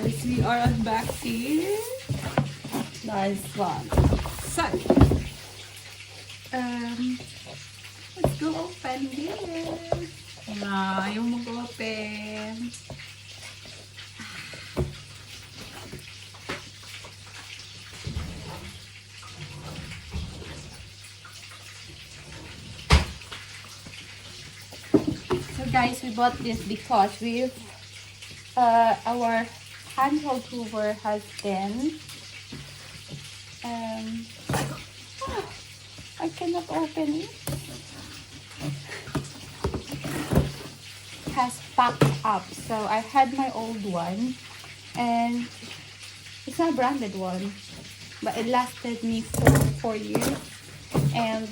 guys, we are unboxing. Nice one. So, let's go open this. Yung mag-open. So guys, we bought this because our handheld hoover has been I cannot open it. Has packed up. So I had my old one, and it's not a branded one, but it lasted me for 4 years. And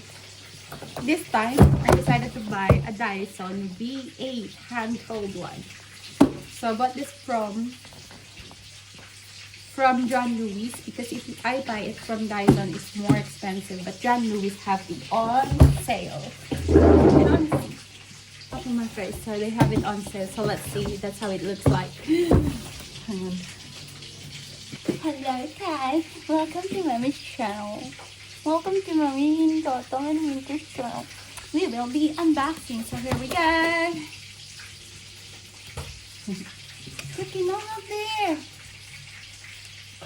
this time I decided to buy a Dyson V8 handheld one. So I bought this from John Lewis, because if I buy it from Dyson, it's more expensive, but John Lewis have it on sale. And on top of my face, so they have it on sale. So let's see, that's how it looks like. Hang on. Hello guys, welcome to Mommy's channel. Welcome to Mommy and Toto and Winter's channel. We will be unboxing, so here we go. Cookie, no, up there.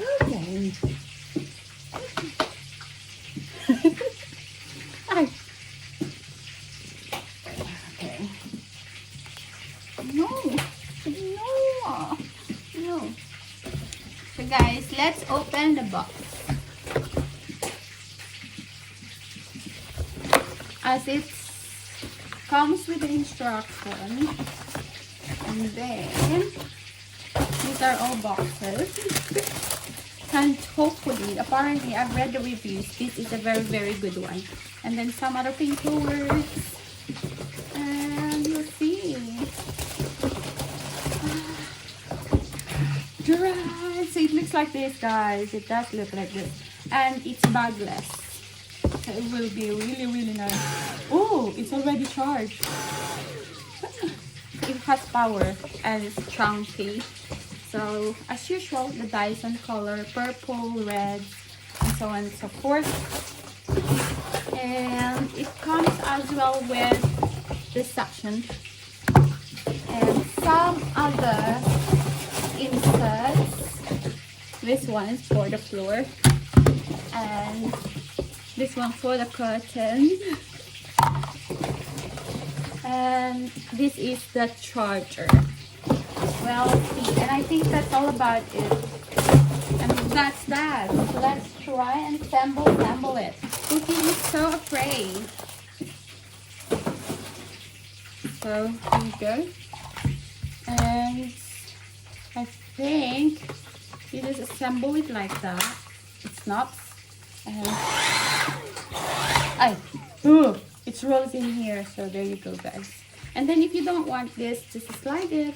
Okay. Ay. Okay. No. So guys, let's open the box. As it comes with the instruction, and then these are all boxes. And hopefully, apparently, I've read the reviews. This is a very, very good one. And then some other paperwork. And you'll see. So it looks like this, guys. It does look like this. And it's bagless. So it will be really, really nice. Oh, it's already charged. It has power and it's chunky. So, as usual, the Dyson color, purple, red, and so on and so forth. And it comes as well with this section. And some other inserts. This one is for the floor. And this one for the curtain. And this is the charger. Well, see, and I think that's all about it. And that's that. So let's try and assemble it. Cookie is so afraid. So here we go. And I think you just assemble it like that. It snaps. And it rolls in here. So there you go, guys. And then if you don't want this, just slide it.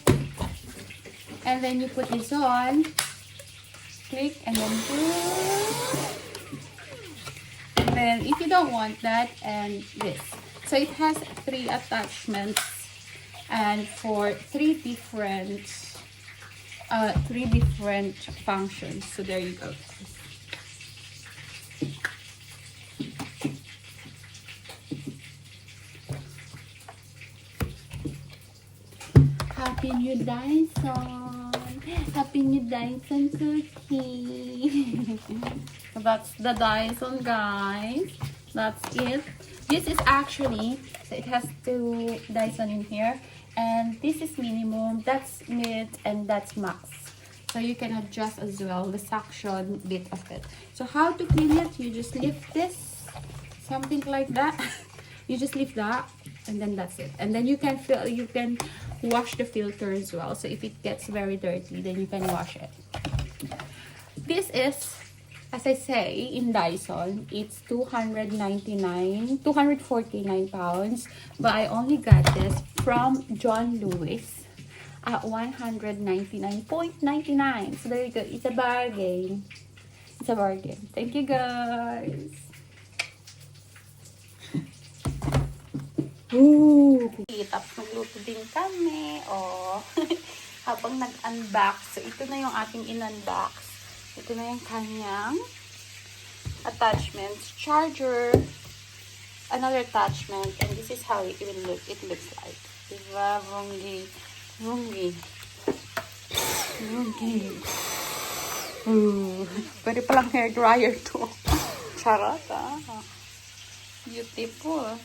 And then you put this on, click, and then and then if you don't want that, and this. So it has 3 attachments, and for 3 different functions. So there you go. Happy new Dyson! Happy new Dyson cookie! So that's the Dyson, guys. That's it. This is actually, so it has 2 Dyson in here, and this is minimum, that's mid, and that's max. So you can adjust as well the suction bit of it. So how to clean it? You just lift this, something like that. You just lift that, and then that's it. And then you can wash the filter as well. So if it gets very dirty, then you can wash it. This is, as I say, in Dyson, it's 249 pounds. But I only got this from John Lewis at 199.99. So there you go. It's a bargain. It's a bargain. Thank you, guys. Tapos magluto din kami. Oh. habang nag-unbox. So, ito na yung ating in-unbox. Ito na yung kanyang attachments. Charger, another attachment, and this is how it looks like. Diba? Rungi. Pwede palang hair dryer to. Charot, ah. Beautiful.